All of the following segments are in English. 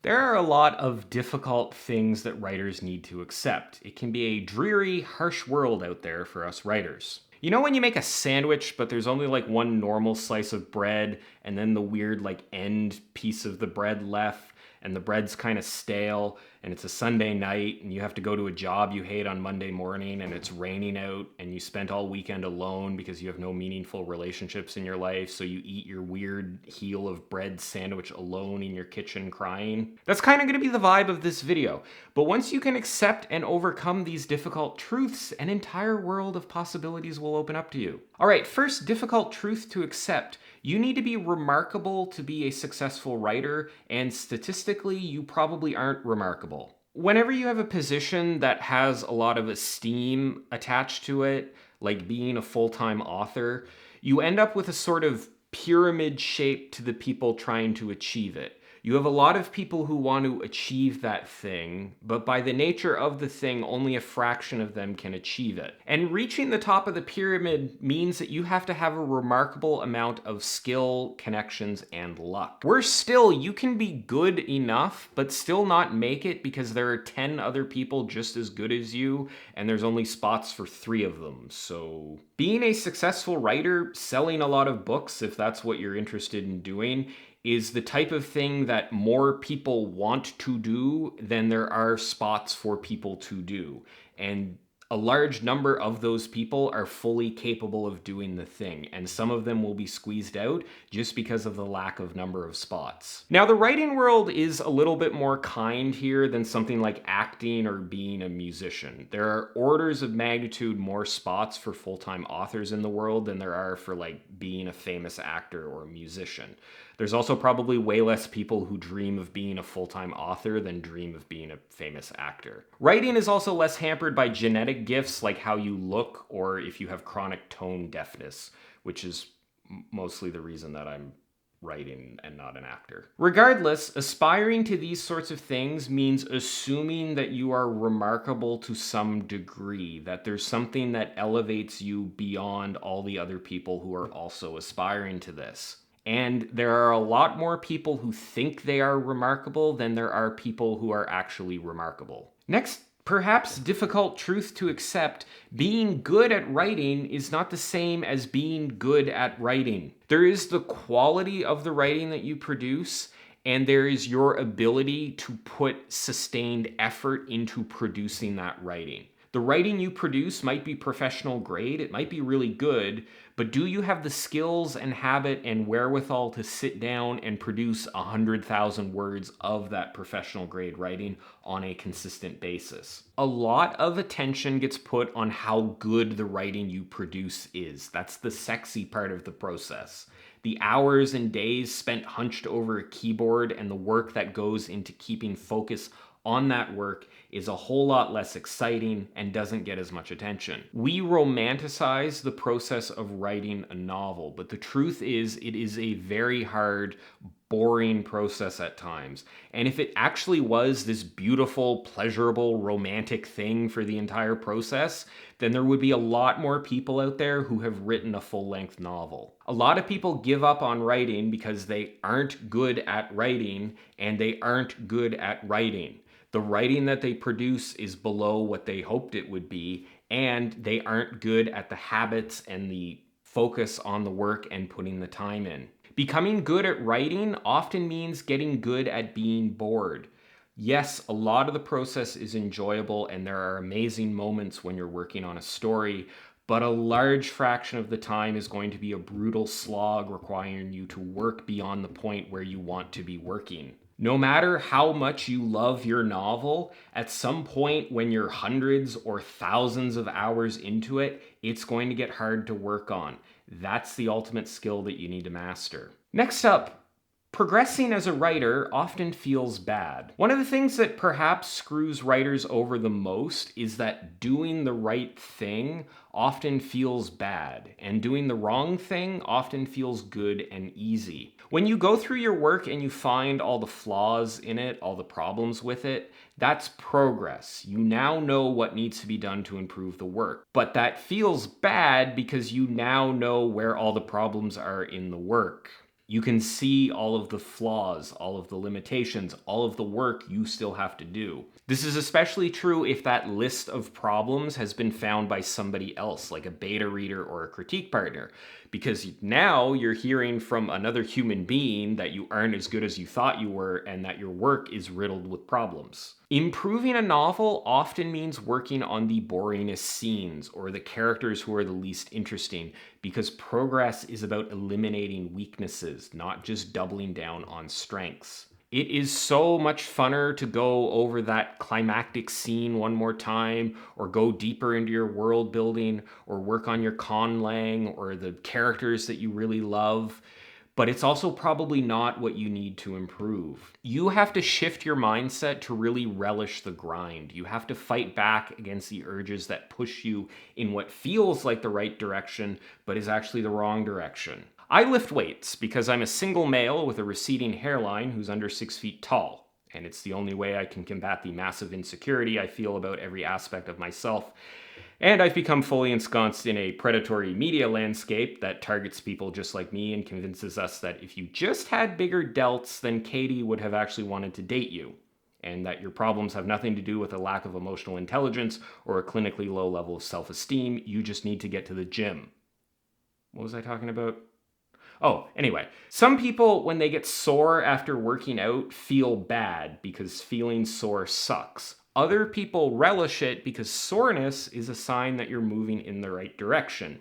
There are a lot of difficult things that writers need to accept. It can be a dreary, harsh world out there for us writers. You know when you make a sandwich, but there's only like one normal slice of bread, and then the weird like end piece of the bread left, and the bread's kind of stale, and it's a Sunday night, and you have to go to a job you hate on Monday morning, and it's raining out, and you spent all weekend alone because you have no meaningful relationships in your life, so you eat your weird heel of bread sandwich alone in your kitchen crying? That's kind of going to be the vibe of this video. But once you can accept and overcome these difficult truths, an entire world of possibilities will open up to you. All right, first difficult truth to accept. You need to be remarkable to be a successful writer, and statistically, you probably aren't remarkable. Whenever you have a position that has a lot of esteem attached to it, like being a full-time author, you end up with a sort of pyramid shape to the people trying to achieve it. You have a lot of people who want to achieve that thing, but by the nature of the thing, only a fraction of them can achieve it. And reaching the top of the pyramid means that you have to have a remarkable amount of skill, connections, and luck. Worse still, you can be good enough, but still not make it because there are 10 other people just as good as you, and there's only spots for 3 of them. So being a successful writer, selling a lot of books, if that's what you're interested in doing, is the type of thing that more people want to do than there are spots for people to do. And a large number of those people are fully capable of doing the thing, and some of them will be squeezed out just because of the lack of number of spots. Now, the writing world is a little bit more kind here than something like acting or being a musician. There are orders of magnitude more spots for full-time authors in the world than there are for like being a famous actor or a musician. There's also probably way less people who dream of being a full-time author than dream of being a famous actor. Writing is also less hampered by genetic gifts like how you look or if you have chronic tone deafness, which is mostly the reason that I'm writing and not an actor. Regardless, aspiring to these sorts of things means assuming that you are remarkable to some degree, that there's something that elevates you beyond all the other people who are also aspiring to this. And there are a lot more people who think they are remarkable than there are people who are actually remarkable. Next, perhaps difficult truth to accept, being good at writing is not the same as being good at writing. There is the quality of the writing that you produce, and there is your ability to put sustained effort into producing that writing. The writing you produce might be professional grade, it might be really good, but do you have the skills and habit and wherewithal to sit down and produce 100,000 words of that professional grade writing on a consistent basis? A lot of attention gets put on how good the writing you produce is. That's the sexy part of the process. The hours and days spent hunched over a keyboard and the work that goes into keeping focus on that work is a whole lot less exciting and doesn't get as much attention. We romanticize the process of writing a novel, but the truth is it is a very hard, boring process at times. And if it actually was this beautiful, pleasurable, romantic thing for the entire process, then there would be a lot more people out there who have written a full-length novel. A lot of people give up on writing because they aren't good at writing, and they aren't good at writing. The writing that they produce is below what they hoped it would be, and they aren't good at the habits and the focus on the work and putting the time in. Becoming good at writing often means getting good at being bored. Yes, a lot of the process is enjoyable and there are amazing moments when you're working on a story, but a large fraction of the time is going to be a brutal slog requiring you to work beyond the point where you want to be working. No matter how much you love your novel, at some point when you're hundreds or thousands of hours into it, it's going to get hard to work on. That's the ultimate skill that you need to master. Next up, progressing as a writer often feels bad. One of the things that perhaps screws writers over the most is that doing the right thing often feels bad, and doing the wrong thing often feels good and easy. When you go through your work and you find all the flaws in it, all the problems with it, that's progress. You now know what needs to be done to improve the work. But that feels bad because you now know where all the problems are in the work. You can see all of the flaws, all of the limitations, all of the work you still have to do. This is especially true if that list of problems has been found by somebody else, like a beta reader or a critique partner, because now you're hearing from another human being that you aren't as good as you thought you were and that your work is riddled with problems. Improving a novel often means working on the boringest scenes or the characters who are the least interesting, because progress is about eliminating weaknesses, not just doubling down on strengths. It is so much funner to go over that climactic scene one more time, or go deeper into your world building, or work on your conlang, or the characters that you really love. But it's also probably not what you need to improve. You have to shift your mindset to really relish the grind. You have to fight back against the urges that push you in what feels like the right direction, but is actually the wrong direction. I lift weights because I'm a single male with a receding hairline who's under 6 feet tall, and it's the only way I can combat the massive insecurity I feel about every aspect of myself. And I've become fully ensconced in a predatory media landscape that targets people just like me and convinces us that if you just had bigger delts, then Katie would have actually wanted to date you, and that your problems have nothing to do with a lack of emotional intelligence or a clinically low level of self-esteem. You just need to get to the gym. What was I talking about? Oh, anyway, some people, when they get sore after working out, feel bad because feeling sore sucks. Other people relish it because soreness is a sign that you're moving in the right direction.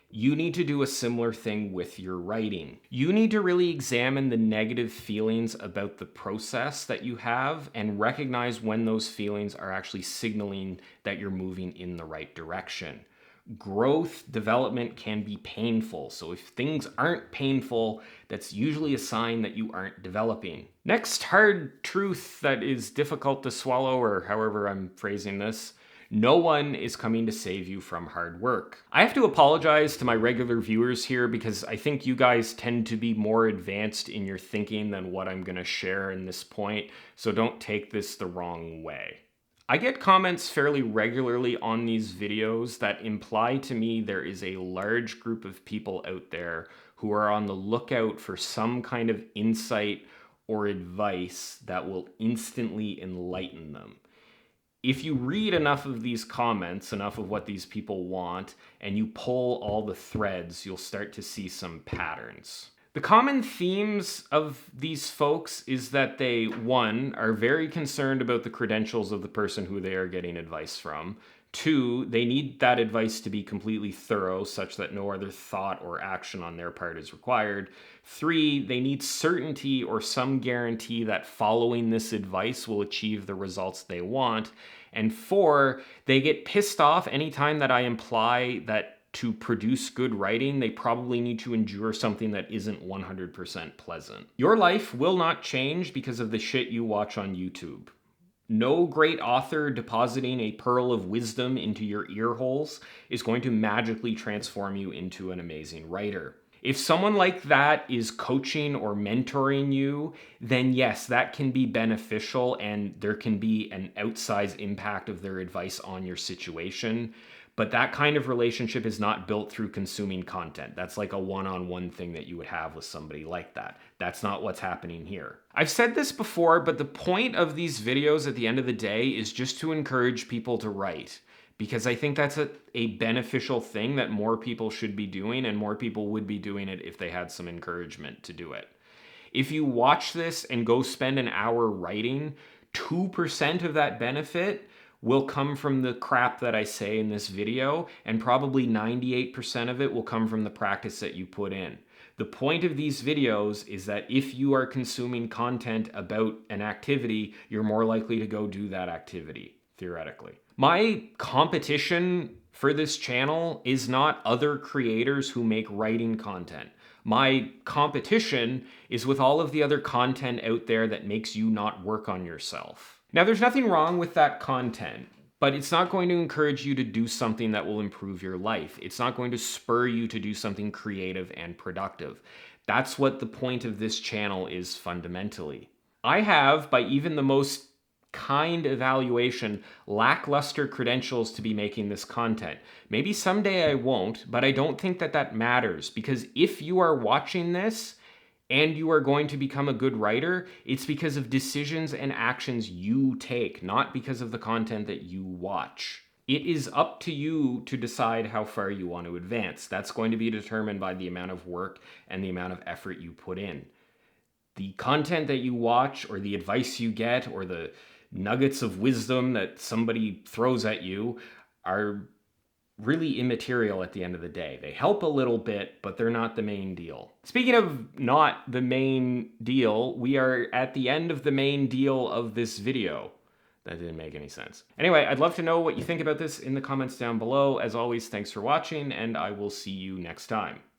You need to do a similar thing with your writing. You need to really examine the negative feelings about the process that you have and recognize when those feelings are actually signaling that you're moving in the right direction. Growth, development can be painful. So if things aren't painful, that's usually a sign that you aren't developing. Next hard truth that is difficult to swallow, or however I'm phrasing this: no one is coming to save you from hard work. I have to apologize to my regular viewers here because I think you guys tend to be more advanced in your thinking than what I'm going to share in this point, so don't take this the wrong way. I get comments fairly regularly on these videos that imply to me there is a large group of people out there who are on the lookout for some kind of insight or advice that will instantly enlighten them. If you read enough of these comments, enough of what these people want, and you pull all the threads, you'll start to see some patterns. The common themes of these folks is that they, one, are very concerned about the credentials of the person who they are getting advice from. Two, they need that advice to be completely thorough such that no other thought or action on their part is required. Three, they need certainty or some guarantee that following this advice will achieve the results they want. And four, they get pissed off anytime that I imply that to produce good writing, they probably need to endure something that isn't 100% pleasant. Your life will not change because of the shit you watch on YouTube. No great author depositing a pearl of wisdom into your ear holes is going to magically transform you into an amazing writer. If someone like that is coaching or mentoring you, then yes, that can be beneficial and there can be an outsized impact of their advice on your situation. But that kind of relationship is not built through consuming content. That's like a one-on-one thing that you would have with somebody like that. That's not what's happening here. I've said this before, but the point of these videos at the end of the day is just to encourage people to write, because I think that's a beneficial thing that more people should be doing, and more people would be doing it if they had some encouragement to do it. If you watch this and go spend an hour writing, 2% of that benefit will come from the crap that I say in this video, and probably 98% of it will come from the practice that you put in. The point of these videos is that if you are consuming content about an activity, you're more likely to go do that activity, theoretically. My competition for this channel is not other creators who make writing content. My competition is with all of the other content out there that makes you not work on yourself. Now, there's nothing wrong with that content, but it's not going to encourage you to do something that will improve your life. It's not going to spur you to do something creative and productive. That's what the point of this channel is fundamentally. I have, by even the most kind evaluation, lackluster credentials to be making this content. Maybe someday I won't, but I don't think that that matters, because if you are watching this and you are going to become a good writer, it's because of decisions and actions you take, not because of the content that you watch. It is up to you to decide how far you want to advance. That's going to be determined by the amount of work and the amount of effort you put in. The content that you watch, or the advice you get, or the nuggets of wisdom that somebody throws at you are really immaterial at the end of the day. They help a little bit, but they're not the main deal. Speaking of not the main deal, we are at the end of the main deal of this video. That didn't make any sense. Anyway, I'd love to know what you think about this in the comments down below. As always, thanks for watching, and I will see you next time.